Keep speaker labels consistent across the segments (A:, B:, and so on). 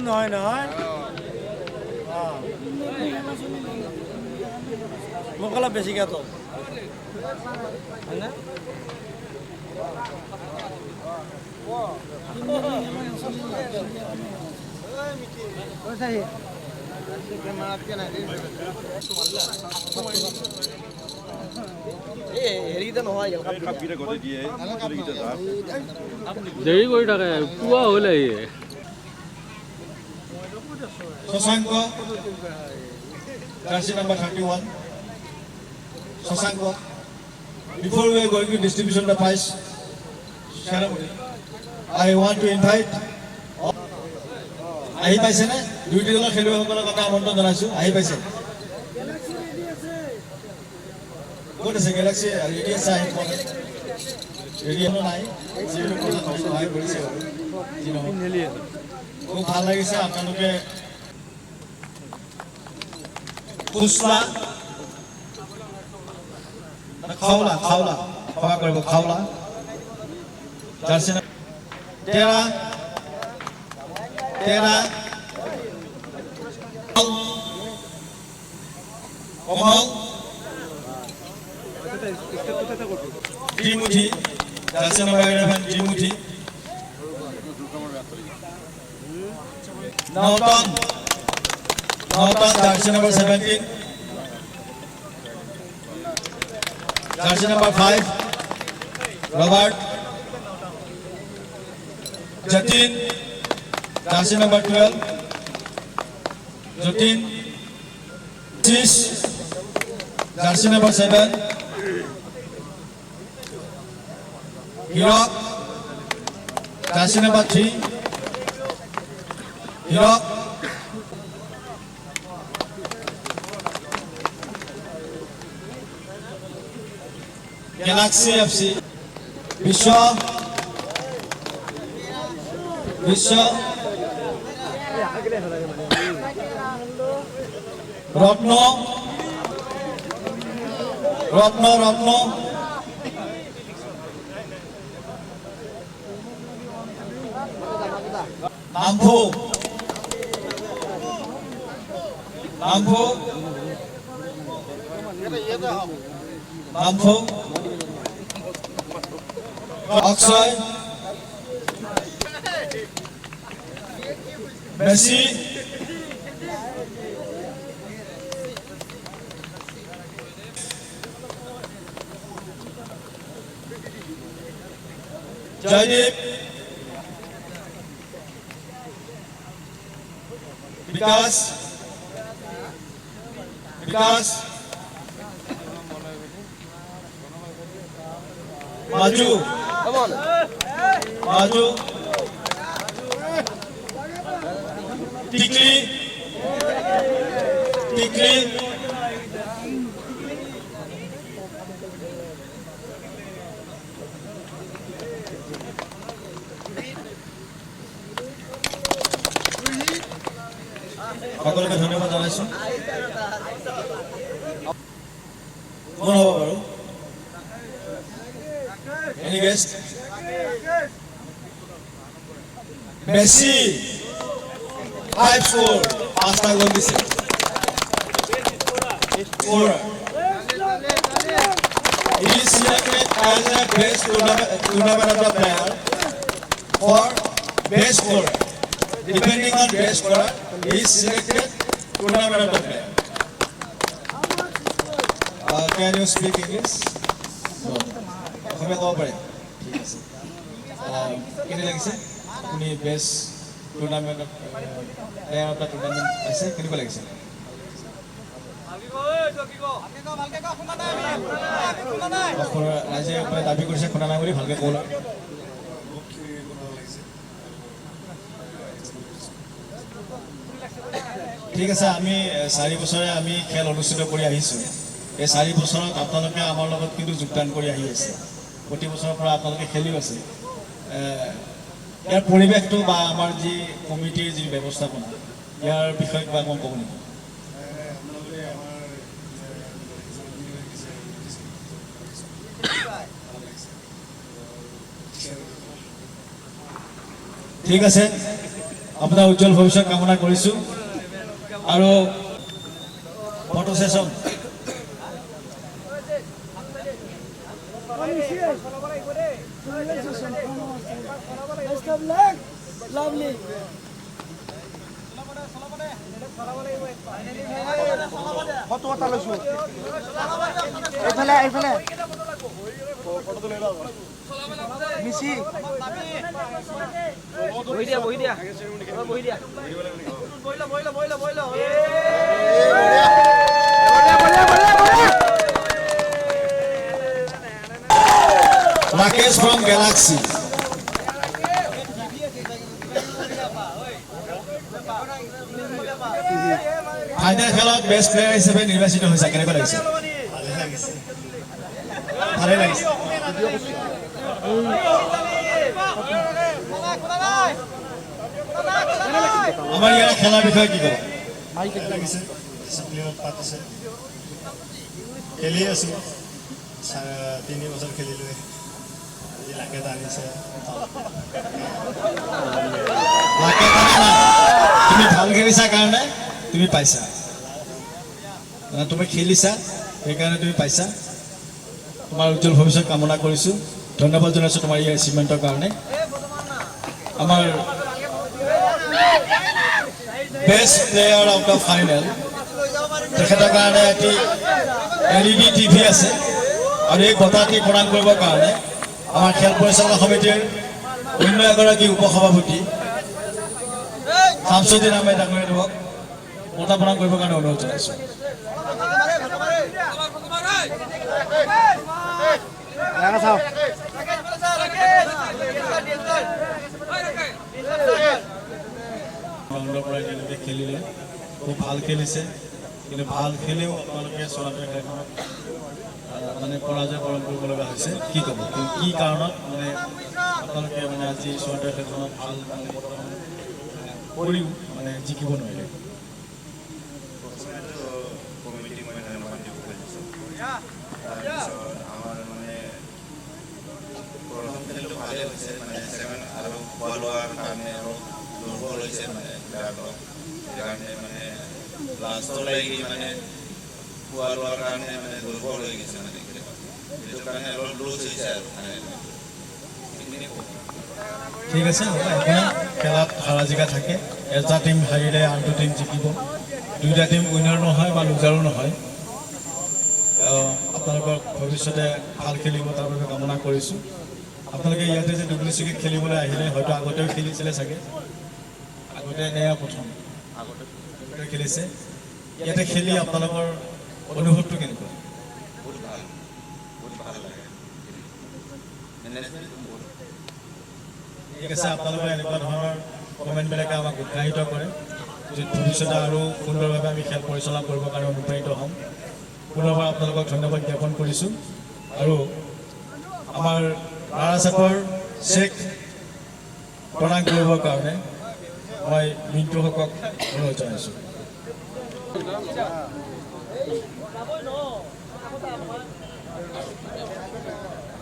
A: নহয় নহয় মোক অলপ বেছিকৈ তো হয়নে
B: দেৰি কৰি থাকে পুৱা হ'ল আহি
C: Sasanko, jersey number 31. Sasanko. Before we are going to distribution the prize ceremony, I want to invite. আহি পাইছে নে দুইটি দলৰ খেলুৱৈসকলৰ কথা আমন্ত্ৰণ জনাইছোঁ আহি পাইছে ক'ত আছে গেলাক্সি ৰেডি আছে আহি পোৱা ৰেডি নাই সহায় কৰিছে খুব ভাল লাগিছে আপোনালোকে খুচলা খাওলা খাওলা ক্ষমা কৰিব খাওলা জাৰ্চি তেৰা তেৰা কমল ত্ৰিমুঠি জাৰ্চি নম্বৰ 11 ত্ৰিমুঠি নৌতন নৌতন jersey number 17 jersey number 5 Robert Jatin jersey number 12 Jatin Tis jersey number 7 Hirok jersey number 3 Hirok Galaxy FC Bisho Rotno Nampu Akshay Messi Jaideep Vikas Maju come on Maju Tikli সকলকে ধন্যবাদ জানাইছো কোন হ'ব বাৰু Any guest? Messi 5-4 pasta gol dise scorer he is selected as a best tournament of the player for best scorer depending on best scorer he is selected tournament of the player can you speak English no আমি ক'ব পাৰে ঠিক আছে কেনে লাগিছে আপুনি best tournament player of the tournament আছে কেনেকুৱা লাগিছে ৰাইজে দাবী কৰিছে শুনা নাই বুলি ভালকৈ ক'ব ঠিক আছে আমি 4 বছৰে আমি খেল অনুষ্ঠিত কৰি আহিছোঁ এই 4 বছৰত আপোনালোকে আমাৰ লগত কিন্তু যোগদান কৰি আহি আছে প্ৰতি বছৰৰ পৰা আপোনালোকে খেলি আছে ইয়াৰ পৰিৱেশটো বা আমাৰ যি কমিটিৰ যি ব্যৱস্থাপনা ইয়াৰ বিষয়ে কিবা ক'ব নেকি ঠিক আছে আপোনাৰ উজ্জ্বল ভৱিষ্যত কামনা কৰিছোঁ আৰু ফটো সেশন
A: Lovely. কত কথা লৈছো এইফালে এইফালে মিছি বহি দিয়া বহি দিয়া বহি দিয়া বহিলা বহিলা বহিলা বহিলা
C: Rakesh from Galaxy. ফাইনেল খেলত বেষ্ট প্লেয়াৰ হিচাপে নিৰ্বাচিত হৈছে কেনেকুৱা লাগিছে ভালে লাগিছে আমাৰ ইয়াৰ খেলাৰ বিষয়ে কি ক'ব
D: লাগিছে ডিচিপ্লিনত পাতিছে খেলি আছোঁ 3 বছৰ খেলিলোঁ আজি লাকেট আনিছে
C: তুমি ভাল খেলিছা কাৰণে তুমি পাইছা তুমি খেলিছা সেইকাৰণে তুমি পাইছা তোমাৰ উজ্জ্বল ভৱিষ্যত কামনা কৰিছোঁ ধন্যবাদ জনাইছোঁ তোমাৰ এই এচিভমেণ্টৰ কাৰণে আমাৰ best player of the final তেখেতৰ কাৰণে এটি LED TV আছে আৰু এই বঁটাটি প্ৰদান কৰিবৰ কাৰণে আমাৰ খেল পৰিচালনা সমিতিৰ অন্য এগৰাকী উপসভাপতি শামছুদ্দিন আহমেদ ডাঙৰীয়াক বঁটা প্ৰদান কৰিবৰ কাৰণে অনুৰোধ জনাইছোঁ খেলিলে খুব ভাল খেলিছে কিন্তু ভাল খেলিও আপোনালোকে চলাটো খেলখনত মানে পৰাজয় বৰণ কৰিব লগা হৈছে কি ক'ব কি কাৰণত মানে আপোনালোকে মানে আজি চলাটো খেলখনত ভাল মানে কৰিও মানে জিকিব নোৱাৰিলে
E: লাষ্টৰ লাগি মানে খোৱা লোৱাৰ কাৰণে মানে দুৰ্বল হৈ গৈছে মানে সেইটো কাৰণে অলপ লুজ হৈছে আৰু
C: ঠিক আছে খেলাত হাৰা জিকা থাকে এটা টিম হাৰিলে আনটো টিম জিকিব দুইটা টিম উইনাৰ নহয় বা লুজাৰো নহয় আপোনালোকৰ ভৱিষ্যতে ভাল খেলিব তাৰ বাবে কামনা কৰিছোঁ আপোনালোকে ইয়াতে যে ডুপ্লিচিকেট খেলিবলৈ আহিলে হয়তো আগতেও খেলিছিলে চাগে আগতে এয়া প্ৰথম আগতে খেলিছে ইয়াতে খেলি আপোনালোকৰ অনুভৱটো কেনেকুৱা
E: বহুত ভাল লাগে
C: ঠিক আছে আপোনালোকে এনেকুৱা ধৰণৰ কমেণ্টবিলাকে আমাক উৎসাহিত কৰে যে ভৱিষ্যতে আৰু সুন্দৰভাৱে আমি খেল পৰিচালনা কৰিবৰ কাৰণে অনুপ্ৰাণিত হ'ম পুনৰবাৰ আপোনালোকক ধন্যবাদ জ্ঞাপন কৰিছোঁ আৰু আমাৰ ৰাণাচাপৰ চেক প্ৰদান কৰিবৰ কাৰণে মই মিণ্টুহঁতক অনুৰোধ জনাইছোঁ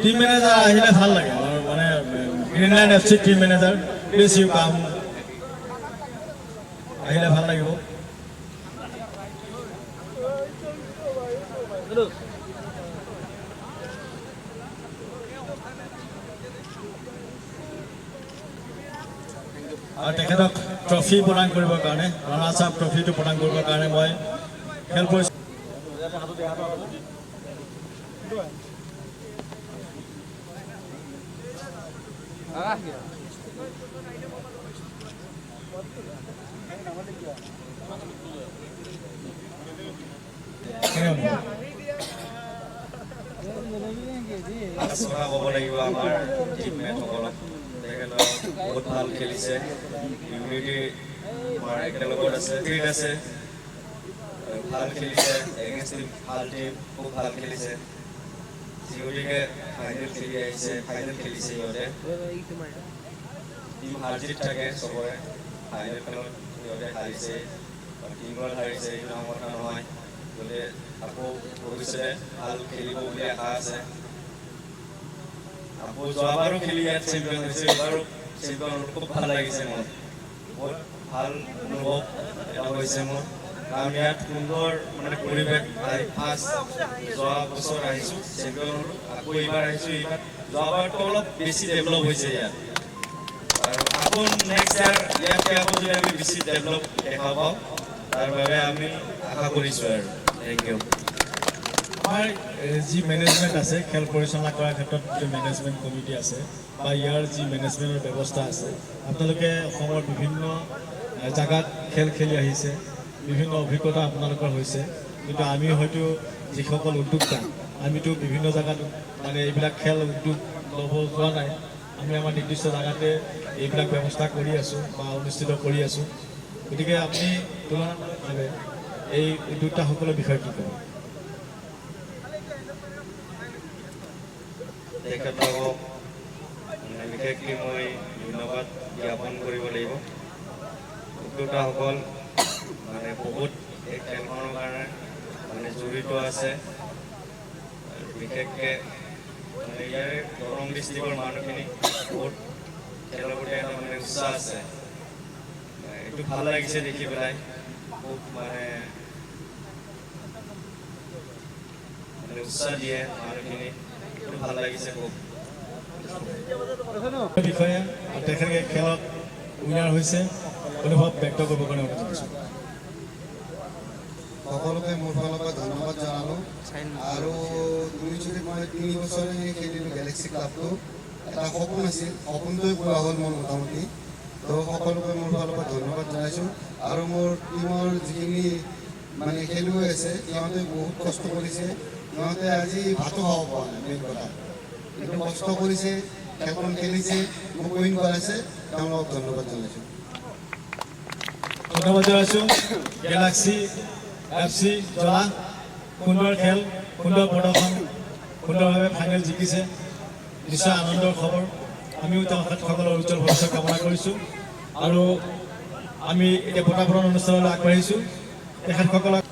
C: টিম মেনেজাৰ আহিলে ভাল লাগে আৰু মানে Greenland FC team manager please you come আহিলে ভাল লাগিব আৰু তেখেতক ট্ৰফি প্ৰদান কৰিবৰ কাৰণে ৰাণাচাপ ট্ৰফিটো প্ৰদান কৰিবৰ কাৰণে মই খেল
E: কথা ক'ব লাগিব আমাৰ টিমমেটসকলক তেখেতক বহুত ভাল খেলিছে ইউনিটি আমাৰ একেলগত আছে ফিট আছে ভাল খেলিছে এগেইনষ্ট ভাল টিম খুব ভাল খেলিছে গতিকে ফাইনেল খেলি আহিছে ফাইনেল খেলিছে সিহঁতে টিম হাৰ জিত থাকে চবৰে ফাইনেল খেলত সিহঁতে হাৰিছে টিমত হাৰিছে এইটো ডাঙৰ কথা নহয় গতিকে আকৌ ভৱিষ্যতে ভাল খেলিব বুলি আশা আছে আকৌ যোৱাবাৰো খেলি ইয়াত চেম্পিয়ন হৈছে এবাৰো চেম্পিয়ন খুব ভাল লাগিছে মোৰ বহুত ভাল অনুভৱ এটা হৈছে মোৰ কাৰণ ইয়াত সুন্দৰ মানে পৰিৱেশ ফাৰ্ষ্ট যোৱা বছৰ আহিছোঁ চেম্পিয়ন হ'লোঁ আকৌ এইবাৰ আহিছোঁ এইবাৰ যোৱাবাৰতো অলপ বেছি ডেভেলপ হৈছে ইয়াত আৰু আকৌ নেক্সট ইয়াতকৈ আকৌ যদি আমি বেছি ডেভেলপ দেখা পাওঁ তাৰ বাবে আমি আশা কৰিছোঁ আৰু থেংক ইউ
C: আমাৰ যি মেনেজমেণ্ট আছে খেল পৰিচালনা কৰাৰ ক্ষেত্ৰত যি মেনেজমেণ্ট কমিটি আছে বা ইয়াৰ যি মেনেজমেণ্টৰ ব্যৱস্থা আছে আপোনালোকে অসমৰ বিভিন্ন জেগাত খেল খেলি আহিছে বিভিন্ন অভিজ্ঞতা আপোনালোকৰ হৈছে কিন্তু আমি হয়তো যিসকল উদ্যোক্তা আমিতো বিভিন্ন জেগাত মানে এইবিলাক খেল উদ্যোগ ল'ব যোৱা নাই আমি আমাৰ নিৰ্দিষ্ট জেগাতে এইবিলাক ব্যৱস্থা কৰি আছোঁ বা অনুষ্ঠিত কৰি আছোঁ গতিকে আপুনি তুলনামূলকভাৱে এই উদ্যোক্তাসকলৰ বিষয়ে কি ক'ব
E: তেখেতলোকক বিশেষকৈ মই ধন্যবাদ জ্ঞাপন কৰিব লাগিব উদ্যোক্তাসকল মানে বহুত এই খেলখনৰ কাৰণে মানে জড়িত আছে বিশেষকৈ মানে ইয়াৰে দৰং ডিষ্ট্ৰিক্টৰ মানুহখিনি বহুত খেলৰ প্ৰতি এটা মানে উৎসাহ আছে এইটো ভাল লাগিছে দেখি পেলাই খুব মানে উৎসাহ দিয়ে মানুহখিনি এইটো ভাল লাগিছে খুব
C: বিষয়ে তেখেতে খেলত উইনাৰ হৈছে অনুভৱ ব্যক্ত কৰিবৰ কাৰণে অনুৰোধ কৰিছোঁ
F: সকলোকে মোৰ ফালৰ পৰা ধন্যবাদ জনালোঁ আৰু মই 3 বছৰে খেলিলোঁ গেলেক্সি ক্লাবটো এটা সপোন আছিল সপোনটোৱে পোৱা হ'ল মোৰ মোটামুটি তো সকলোকে মোৰ ফালৰ পৰা ধন্যবাদ জনাইছোঁ আৰু মোৰ টীমৰ যিখিনি মানে খেলুৱৈ আছে সিহঁতে বহুত কষ্ট কৰিছে সিহঁতে আজি ভাতো খাব পৰা নাই মেইন কথা কিন্তু কষ্ট কৰিছে খেলখন খেলিছে মোক উইন কৰাইছে তেওঁলোকক ধন্যবাদ জনাইছোঁ
C: ধন্যবাদ জনাইছোঁ গেলাক্সি FC জলা সুন্দৰ খেল সুন্দৰ প্ৰদৰ্শন সুন্দৰভাৱে ফাইনেল জিকিছে নিশ্চয় আনন্দৰ খবৰ আমিও তেখেতসকলৰ উজ্জ্বল ভৱিষ্যত কামনা কৰিছোঁ আৰু আমি এতিয়া বঁটা প্ৰদান অনুষ্ঠানলৈ আগবাঢ়িছোঁ তেখেতসকলক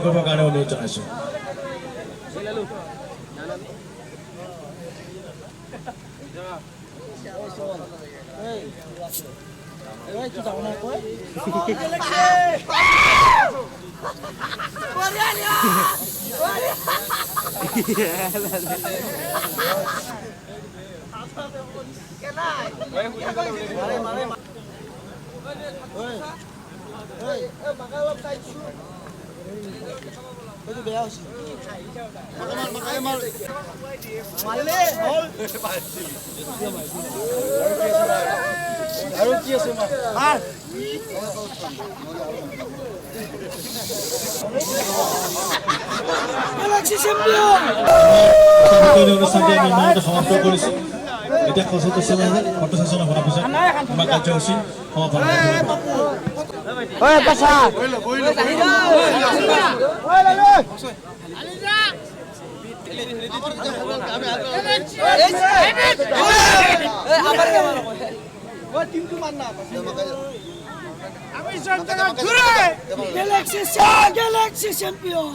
C: কৰিবৰ কাৰণে অনুৰোধ জনাইছোঁ
A: আৰু কি আছে
C: অনুষ্ঠানটি আমি ইমানতে সমাপ্ত কৰিছোঁ এতিয়া ফটো ছেশ্যন হোৱাৰ পিছত আমাৰ কাৰ্যসূচী সমাপন
G: Galaxy champion.